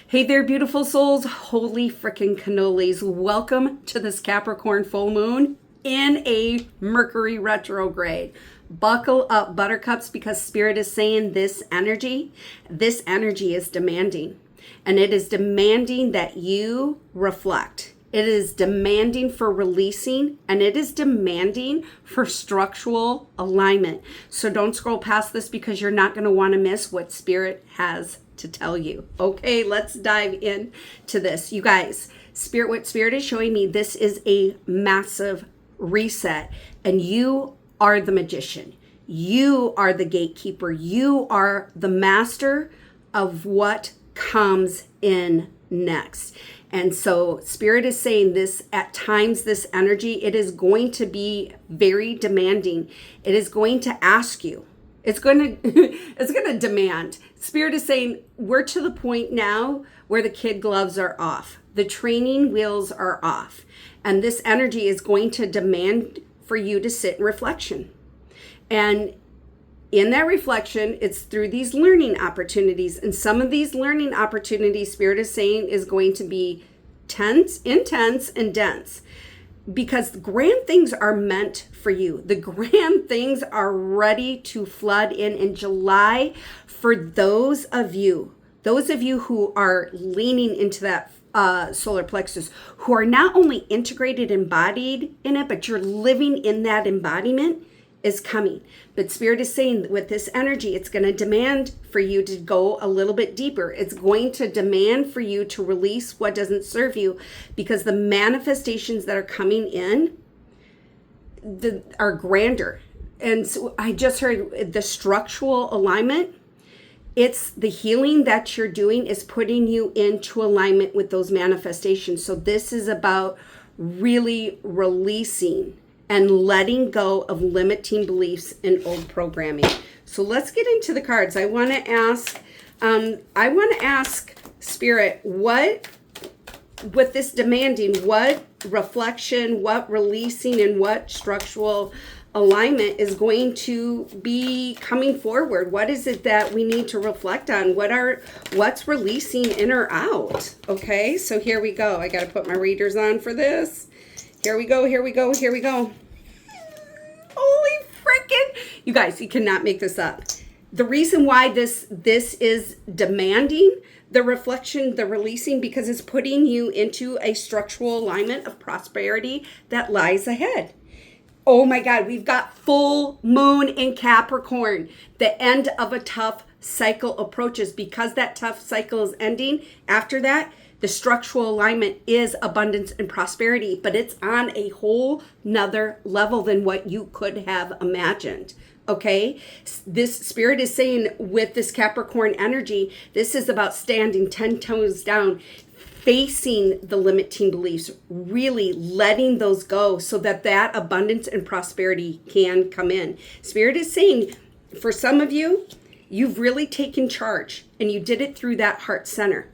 Hey there, beautiful souls. Holy frickin' cannolis. Welcome to this Capricorn full moon in a Mercury retrograde. Buckle up, buttercups, because Spirit is saying this energy is demanding. And it is demanding that you reflect. It is demanding for releasing, and it is demanding for structural alignment. So don't scroll past this because you're not going to want to miss what Spirit has to tell you. Okay, let's dive into this. You guys, what Spirit is showing me, this is a massive reset, and you are the magician. You are the gatekeeper. You are the master of what comes in next. And so Spirit is saying this, at times, this energy, it is going to be very demanding. It is going to ask you. It's going to demand. Spirit is saying we're to the point now where the kid gloves are off. The training wheels are off. And this energy is going to demand for you to sit in reflection. And in that reflection, it's through these learning opportunities. And some of these learning opportunities, Spirit is saying, is going to be intense, and dense. Because the grand things are meant for you. The grand things are ready to flood in July for those of you who are leaning into that solar plexus, who are not only integrated, embodied in it, but you're living in that embodiment. Is coming. But Spirit is saying with this energy, it's going to demand for you to go a little bit deeper. It's going to demand for you to release what doesn't serve you, because the manifestations that are coming in are grander. And so I just heard the structural alignment. It's the healing that you're doing is putting you into alignment with those manifestations. So this is about really releasing and letting go of limiting beliefs and old programming. So let's get into the cards. I want to ask Spirit, what, with this demanding, what reflection, what releasing, and what structural alignment is going to be coming forward? What is it that we need to reflect on? What's releasing in or out? Okay, so here we go. I got to put my readers on for this. Here we go. Holy frickin'. You guys, you cannot make this up. The reason why this is demanding the reflection, the releasing, because it's putting you into a structural alignment of prosperity that lies ahead. Oh my God, we've got full moon in Capricorn. The end of a tough cycle approaches. Because that tough cycle is ending, after that, the structural alignment is abundance and prosperity, but it's on a whole nother level than what you could have imagined. Okay, this Spirit is saying with this Capricorn energy, this is about standing 10 toes down, facing the limiting beliefs, really letting those go so that abundance and prosperity can come in. Spirit is saying, for some of you, you've really taken charge, and you did it through that heart center.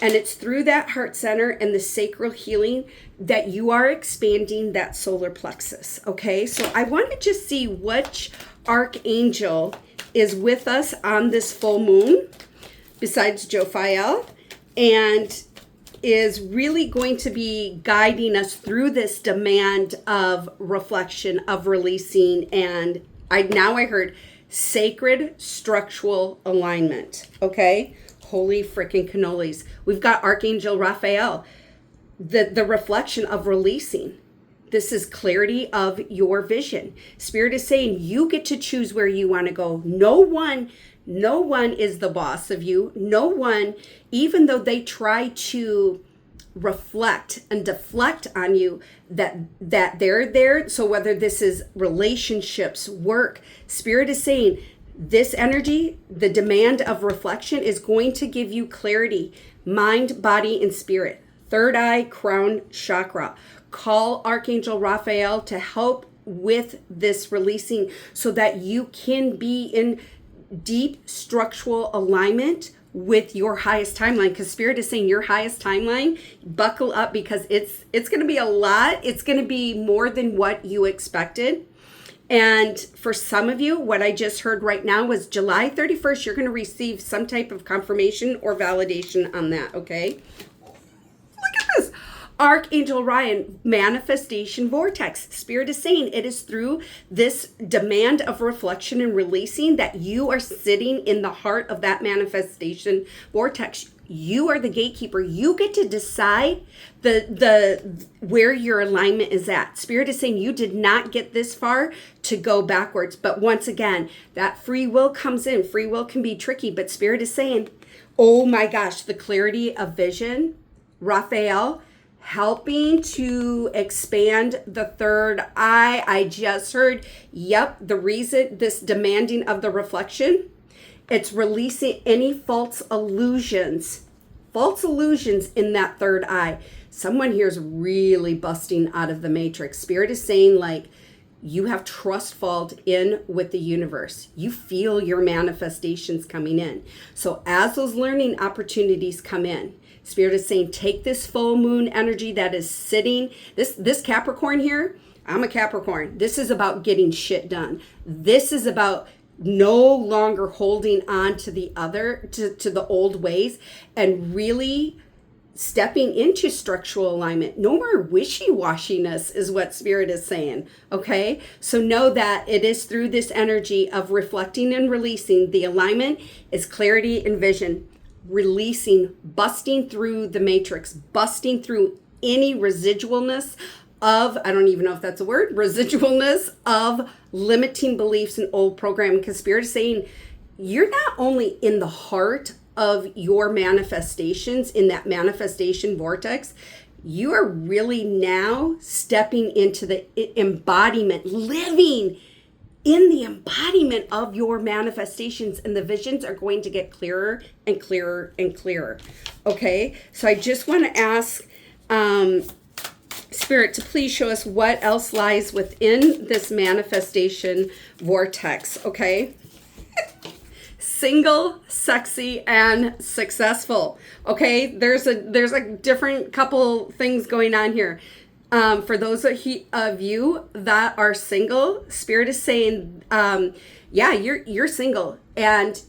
And it's through that heart center and the sacral healing that you are expanding that solar plexus. Okay, so I want to just see which Archangel is with us on this full moon, besides Raphael, and is really going to be guiding us through this demand of reflection, of releasing, and I heard sacred structural alignment. Okay. Holy freaking cannolis. We've got Archangel Raphael, the reflection of releasing. This is clarity of your vision. Spirit is saying you get to choose where you want to go. No one is the boss of you. No one, even though they try to reflect and deflect on you, that they're there. So whether this is relationships, work, Spirit is saying, this energy, the demand of reflection, is going to give you clarity, mind, body, and spirit. Third eye, crown chakra. Call Archangel Raphael to help with this releasing so that you can be in deep structural alignment with your highest timeline. Because Spirit is saying your highest timeline, buckle up, because it's going to be a lot. It's going to be more than what you expected. And for some of you, what I just heard right now was July 31st, you're going to receive some type of confirmation or validation on that, okay? Look at this. Archangel Orion, manifestation vortex. Spirit is saying it is through this demand of reflection and releasing that you are sitting in the heart of that manifestation vortex. You are the gatekeeper. You get to decide the where your alignment is at. Spirit is saying you did not get this far to go backwards. But once again, that free will comes in. Free will can be tricky, but Spirit is saying, oh my gosh, the clarity of vision, Raphael, helping to expand the third eye. I just heard, yep, the reason this demanding of the reflection, it's releasing any false illusions in that third eye. Someone here is really busting out of the matrix. Spirit is saying, like, you have trust falled in with the universe. You feel your manifestations coming in. So as those learning opportunities come in, Spirit is saying, take this full moon energy that is sitting, this Capricorn here, I'm a Capricorn. This is about getting shit done. This is about no longer holding on to the to the old ways and really stepping into structural alignment. No more wishy-washiness is what Spirit is saying, okay? So know that it is through this energy of reflecting and releasing. The alignment is clarity and vision. Releasing, busting through the matrix, busting through any residualness of, I don't even know if that's a word, residualness of limiting beliefs and old programming. Because Spirit is saying you're not only in the heart of your manifestations, in that manifestation vortex, you are really now stepping into the embodiment, living in the embodiment of your manifestations, and the visions are going to get clearer and clearer and clearer. Okay, so I just want to ask Spirit to please show us what else lies within this manifestation vortex. Okay. Single, sexy, and successful. Okay, there's a different couple things going on here. For those of you that are single, Spirit is saying, yeah, you're single, and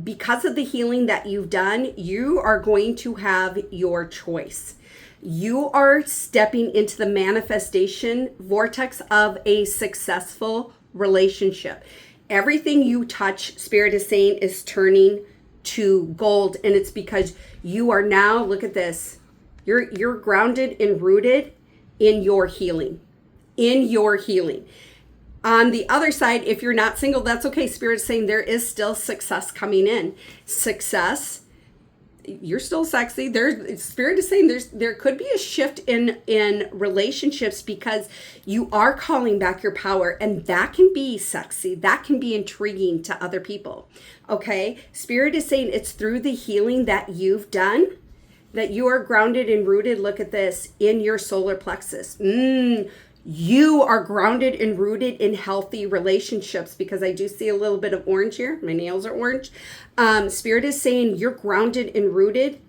because of the healing that you've done, you are going to have your choice. You are stepping into the manifestation vortex of a successful relationship. Everything you touch, Spirit is saying, is turning to gold, and it's because you are now, look at this, you're grounded and rooted in your healing, On the other side, if you're not single, that's okay. Spirit's saying there is still success coming in. Success, you're still sexy. Spirit is saying there could be a shift in relationships because you are calling back your power, and that can be sexy. That can be intriguing to other people. Okay, Spirit is saying it's through the healing that you've done that you are grounded and rooted. Look at this, in your solar plexus. You are grounded and rooted in healthy relationships, because I do see a little bit of orange here. My nails are orange. Spirit is saying you're grounded and rooted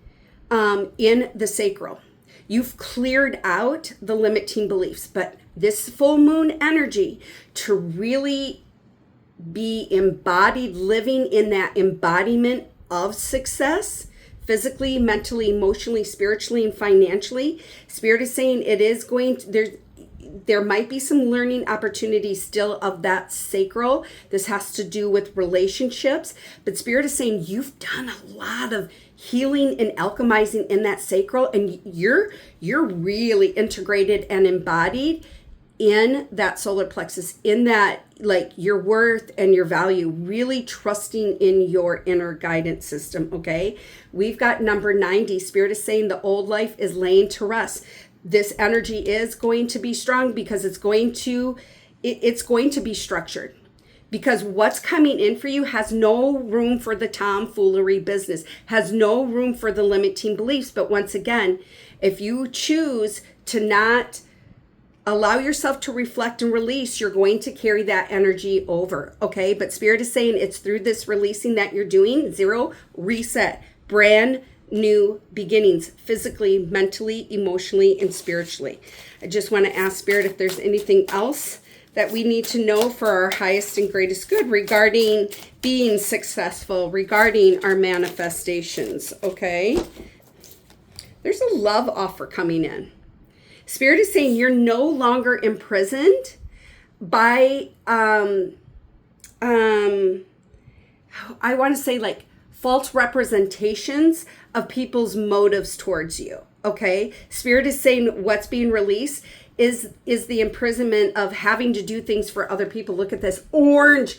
in the sacral. You've cleared out the limiting beliefs, but this full moon energy to really be embodied, living in that embodiment of success, physically, mentally, emotionally, spiritually, and financially. Spirit is saying it is going to, there might be some learning opportunities still of that sacral. This has to do with relationships, but Spirit is saying you've done a lot of healing and alchemizing in that sacral, and you're really integrated and embodied in that solar plexus, in that, like, your worth and your value, really trusting in your inner guidance system. Okay, we've got number 90. Spirit is saying the old life is laying to rest. This energy is going to be strong because it's going to be structured, because what's coming in for you has no room for the tomfoolery business, has no room for the limiting beliefs. But once again, if you choose to not allow yourself to reflect and release, you're going to carry that energy over. Okay, but Spirit is saying it's through this releasing that you're doing. Zero, reset, brand new beginnings, physically, mentally, emotionally, and spiritually. I just want to ask Spirit if there's anything else that we need to know for our highest and greatest good regarding being successful, regarding our manifestations, okay? There's a love offer coming in. Spirit is saying you're no longer imprisoned by, I want to say like false representations of people's motives towards you, okay? Spirit is saying what's being released is the imprisonment of having to do things for other people. Look at this orange.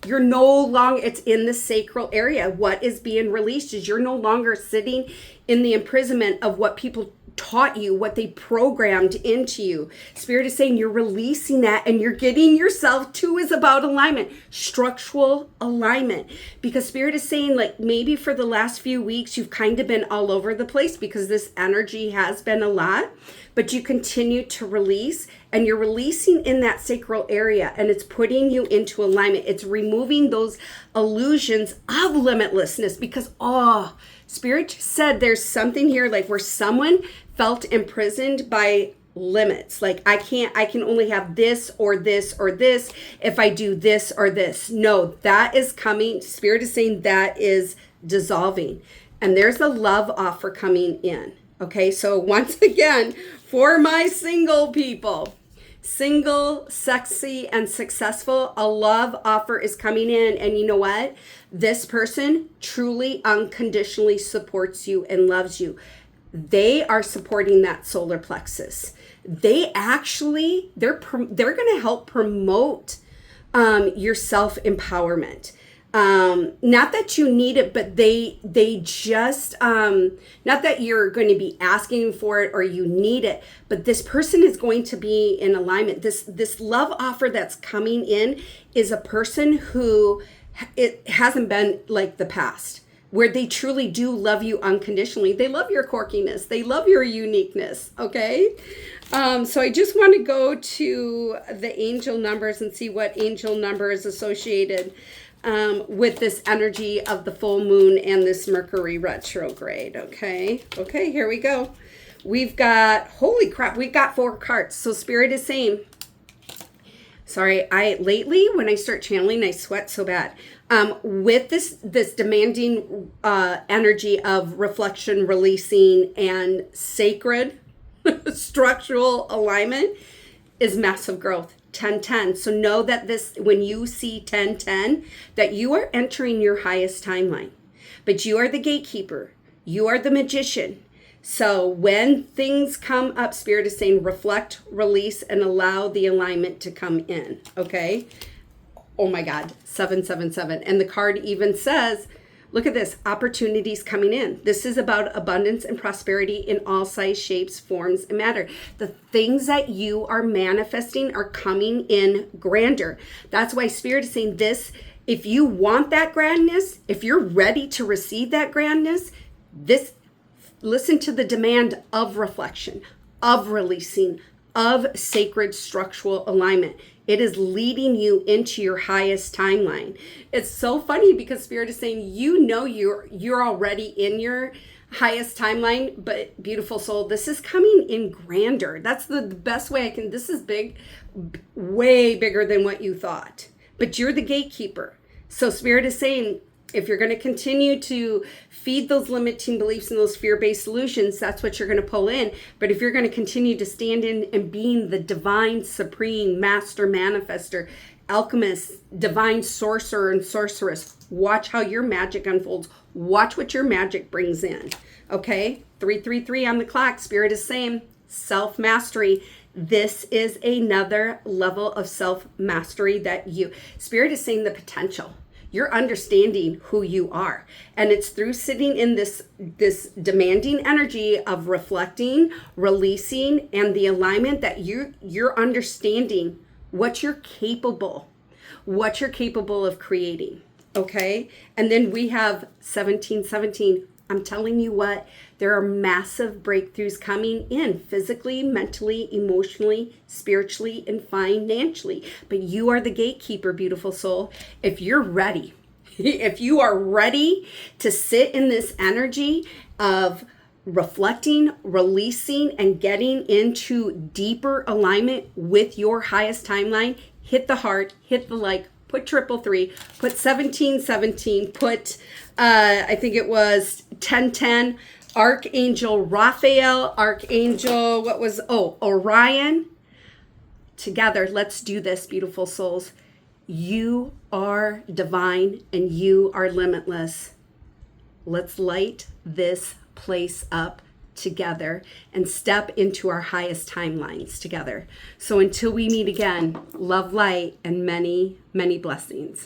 You're no longer, it's in the sacral area. What is being released is you're no longer sitting in the imprisonment of what people taught you, what they programmed into you. Spirit is saying you're releasing that and you're getting yourself to is about alignment, structural alignment. Because Spirit is saying like maybe for the last few weeks you've kind of been all over the place because this energy has been a lot, but you continue to release and you're releasing in that sacral area and it's putting you into alignment. It's removing those illusions of limitlessness because, Spirit said there's something here like where someone felt imprisoned by limits. Like I can only have this or this or this if I do this or this. No, that is coming. Spirit is saying that is dissolving. And there's a love offer coming in. Okay, so once again, for my single people, single, sexy, and successful, a love offer is coming in. And you know what? This person truly unconditionally supports you and loves you. They are supporting that solar plexus. They actually, they're going to help promote your self-empowerment. Not that you need it, but they just, not that you're going to be asking for it or you need it, but this person is going to be in alignment. This love offer that's coming in is a person who it hasn't been like the past, where they truly do love you unconditionally. They love your quirkiness. They love your uniqueness. Okay. So I just want to go to the angel numbers and see what angel number is associated with this energy of the full moon and this Mercury retrograde. Okay, here we go. We've got, holy crap, we've got 4 cards. So Spirit is saying, sorry, lately when I start channeling, I sweat so bad. With this demanding energy of reflection, releasing, and sacred structural alignment is massive growth. 10-10. So know that when you see 10-10, that you are entering your highest timeline. But you are the gatekeeper. You are the magician. So when things come up, Spirit is saying reflect, release, and allow the alignment to come in. Okay? Oh my God, 777. And the card even says, look at this, opportunities coming in. This is about abundance and prosperity in all size, shapes, forms, and matter. The things that you are manifesting are coming in grander. That's why Spirit is saying this. If you want that grandness, if you're ready to receive that grandness, listen to the demand of reflection, of releasing, of sacred structural alignment. It is leading you into your highest timeline. It's so funny because Spirit is saying, you're already in your highest timeline, but beautiful soul, this is coming in grander. That's the best way this is big, way bigger than what you thought, but you're the gatekeeper. So Spirit is saying, if you're going to continue to feed those limiting beliefs and those fear-based solutions, that's what you're going to pull in. But if you're going to continue to stand in and being the divine, supreme, master manifester, alchemist, divine sorcerer and sorceress, watch how your magic unfolds. Watch what your magic brings in. Okay? 333 on the clock. Spirit is saying self-mastery. This is another level of self-mastery that Spirit is saying the potential. You're understanding who you are. And it's through sitting in this demanding energy of reflecting, releasing, and the alignment that you're understanding what you're capable of creating. Okay? And then we have 1717. I'm telling you what, there are massive breakthroughs coming in physically, mentally, emotionally, spiritually, and financially. But you are the gatekeeper, beautiful soul. If you're ready, if you are ready to sit in this energy of reflecting, releasing, and getting into deeper alignment with your highest timeline, hit the heart, hit the like, put 333, put 1717, put, I think it was 1010, Archangel Raphael, Archangel, Orion. Together, let's do this, beautiful souls. You are divine and you are limitless. Let's light this place up together and step into our highest timelines together. So until we meet again, love, light, and many, many blessings.